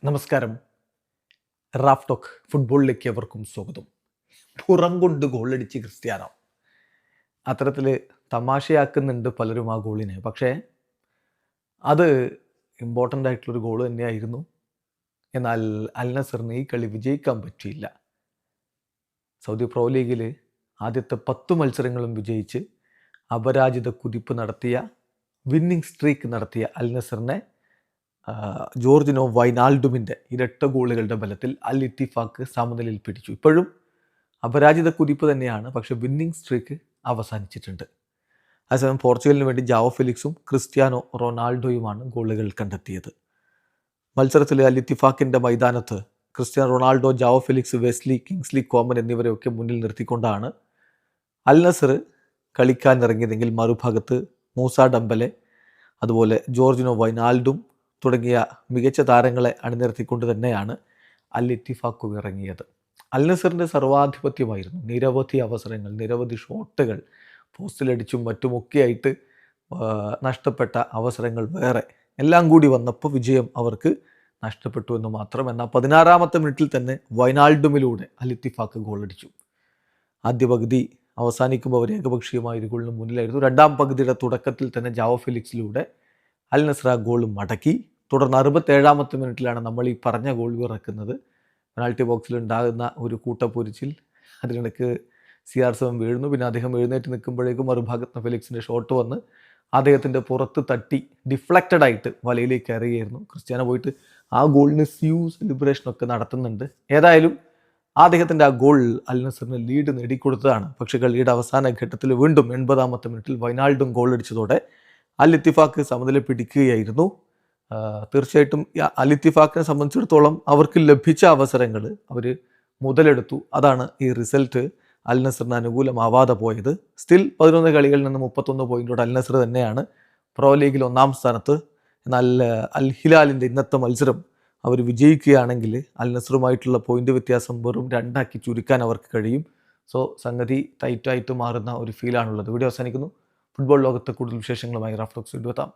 നമസ്കാരം. Raf talk ഫുട്ബോളിലേക്ക് എവർക്കും സ്വാഗതം. പുറം കൊണ്ട് ഗോളടിച്ച് ക്രിസ്ത്യാനോ. അത്തരത്തിൽ തമാശയാക്കുന്നുണ്ട് പലരും ആ ഗോളിനെ. പക്ഷേ അത് ഇമ്പോർട്ടൻ്റ് ആയിട്ടുള്ളൊരു ഗോൾ തന്നെയായിരുന്നു. എന്നാൽ അൽ നസറിന് ഈ കളി വിജയിക്കാൻ പറ്റിയില്ല. സൗദി പ്രോ ലീഗിൽ ആദ്യത്തെ 10 മത്സരങ്ങളും വിജയിച്ച് അപരാജിത കുതിപ്പ് നടത്തിയ വിന്നിംഗ് സ്ട്രീക്ക് നടത്തിയ അൽ നസറിനെ ജോർജിനോ വൈനാൾഡുമിൻ്റെ ഇരട്ട ഗോളുകളുടെ ബലത്തിൽ അൽ ഇത്തിഫാക്ക് സമനിലയിൽ പിടിച്ചു. ഇപ്പോഴും അപരാജിത കുതിപ്പ് തന്നെയാണ്, പക്ഷേ വിന്നിംഗ് സ്ട്രീക്ക് അവസാനിച്ചിട്ടുണ്ട്. അതേസമയം പോർച്ചുഗലിന് വേണ്ടി ജാവോ ഫെലിക്സും ക്രിസ്ത്യാനോ റൊണാൾഡോയുമാണ് ഗോളുകൾ കണ്ടെത്തിയത്. മത്സരത്തിൽ അൽ ഇത്തിഫാക്കിൻ്റെ മൈതാനത്ത് Cristiano Ronaldo, Joao Felix, Wesley, Kingsley Coman എന്നിവരെയൊക്കെ മുന്നിൽ നിർത്തിക്കൊണ്ടാണ് അൽ നസർ കളിക്കാൻ ഇറങ്ങിയതെങ്കിൽ മറുഭാഗത്ത് മൂസ ഡംബലെ, അതുപോലെ ജോർജിനോ വൈനാൾഡും തുടങ്ങിയ മികച്ച താരങ്ങളെ അണിനിരത്തിക്കൊണ്ട് തന്നെയാണ് അൽ ഇത്തിഫാക്ക് ഇറങ്ങിയത്. അൽ നസറിൻ്റെ സർവാധിപത്യമായിരുന്നു. നിരവധി അവസരങ്ങൾ, നിരവധി ഷോട്ടുകൾ പോസ്റ്റിലടിച്ചും മറ്റുമൊക്കെയായിട്ട് നഷ്ടപ്പെട്ട അവസരങ്ങൾ വേറെ എല്ലാം കൂടി വന്നപ്പോൾ വിജയം അവർക്ക് നഷ്ടപ്പെട്ടു എന്ന് മാത്രം. എന്നാൽ 16-ാമത്തെ മിനിറ്റിൽ തന്നെ വൈനാൾഡുമിലൂടെ അൽ ഇത്തിഫാക്ക് ഗോളടിച്ചു. ആദ്യ പകുതി അവസാനിക്കുമ്പോൾ അവർ ഏകപക്ഷീയമായ ഒരു ഗോളിന് മുന്നിലായിരുന്നു. രണ്ടാം പകുതിയുടെ തുടക്കത്തിൽ തന്നെ ജാവോ ഫെലിക്സിലൂടെ അൽ നസർ ആ ഗോൾ മടക്കി. തുടർന്ന് 67-ാമത്തെ മിനിറ്റിലാണ് നമ്മൾ ഈ പറഞ്ഞ ഗോൾ ഇറക്കുന്നത്. പെനാൾട്ടി ബോക്സിൽ ഉണ്ടാകുന്ന ഒരു കൂട്ടപ്പൊരിച്ചിൽ, അതിനിടയ്ക്ക് CR7 വീഴുന്നു. പിന്നെ അദ്ദേഹം എഴുന്നേറ്റ് നിൽക്കുമ്പോഴേക്കും മറുഭാഗത്ത് ഫെലിക്സിൻ്റെ ഷോട്ട് വന്ന് അദ്ദേഹത്തിൻ്റെ പുറത്ത് തട്ടി ഡിഫ്ലക്റ്റഡ് ആയിട്ട് വലയിലേക്ക് കയറുകയായിരുന്നു. ക്രിസ്ത്യാനോ പോയിട്ട് ആ ഗോളിന് സെലിബ്രേഷനൊക്കെ നടത്തുന്നുണ്ട്. ഏതായാലും അദ്ദേഹത്തിൻ്റെ ആ ഗോൾ അൽ നസറിന് ലീഡ് നേടിക്കൊടുത്തതാണ്. പക്ഷേ കളിയുടെ അവസാന ഘട്ടത്തിൽ വീണ്ടും 80-ാമത്തെ മിനിറ്റിൽ വൈനാൾഡും ഗോൾ അടിച്ചതോടെ അൽ ഇത്തിഫാക്ക് സമനില പിടിക്കുകയായിരുന്നു. തീർച്ചയായിട്ടും അൽ ഇത്തിഫാക്കിനെ സംബന്ധിച്ചിടത്തോളം അവർക്ക് ലഭിച്ച അവസരങ്ങൾ അവർ മുതലെടുത്തു. അതാണ് ഈ റിസൾട്ട് അൽ നസറിന് അനുകൂലമാവാതെ പോയത്. സ്റ്റിൽ 11 കളികളിൽ നിന്ന് 31 പോയിന്റോടെ അൽ നസർ തന്നെയാണ് പ്രോ ലീഗിൽ 1-ാം സ്ഥാനത്ത്. എന്നാൽ അൽ ഹിലാലിൻ്റെ ഇന്നത്തെ മത്സരം അവർ വിജയിക്കുകയാണെങ്കിൽ അൽ നസറുമായിട്ടുള്ള പോയിന്റ് വ്യത്യാസം വെറും 2 ചുരുക്കാൻ അവർക്ക് കഴിയും. സോ സംഗതി ടൈറ്റായിട്ട് മാറുന്ന ഒരു ഫീലാണുള്ളത്. വീഡിയോ അവസാനിക്കുന്നു. ഫുട്ബോൾ ലോകത്തെ കൂടുതൽ വിശേഷങ്ങളുമായി റാഫ് ടോക്സ് വീണ്ടും എത്താം.